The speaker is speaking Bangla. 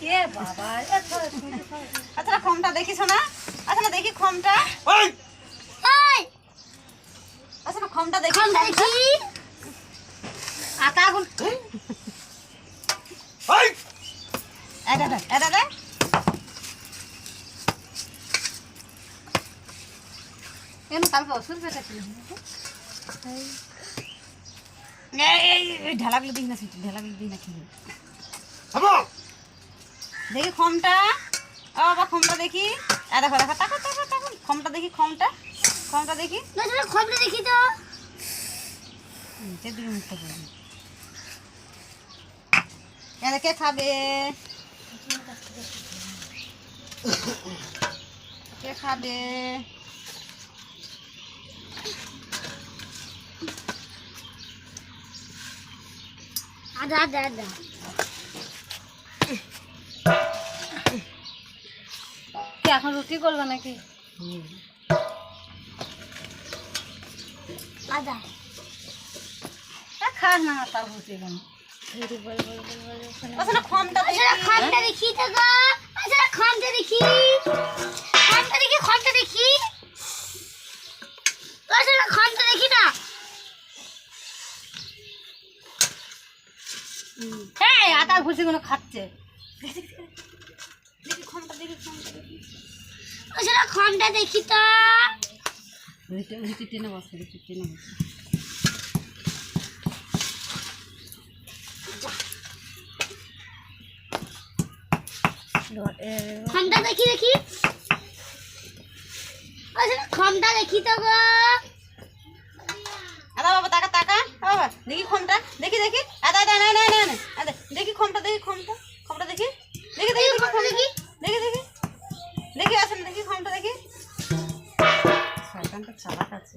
এ বাবা আচ্ছা খমটা দেখি শোনা আচ্ছা দেখি খমটা আচ্ছা খমটা দেখি আটা আগুন এটা দে এটা দে এমন কালকে ওষুধ পেটাছিল এই ঢালাগুলো দিই না ঢালাগুলো দিই না খেয়ে দেখি খমটা ও বাবা খমটা দেখি দেখো দেখো টাকা টাকা টাকা খমটা দেখি খমটা দেখি খমটা দেখি তো দিকে মুখটা করবি কে খাবে কে খাবে আদা আদা আদা এখন রুটি করবে নাকি আদা খাস না তার রুটি কেন খমটা দেখি তো গো খমটা দেখি খমটা দেখি না হ্যাঁ আটার ভুসি গুলো খাচ্ছে দেখি খমটা দেখি খমটা দেখি তো রুটি টেনে বসে খমটা দেখি খমটা দেখি তো গো আদা বাবা টাকা টাকা বাবা দেখি খমটা দেখি আদা আদা না না না আদা দেখি খমটা দেখি খমটা দেখি দেখি আসেন দেখি খমটা দেখি শয়তানটা চালাক আছে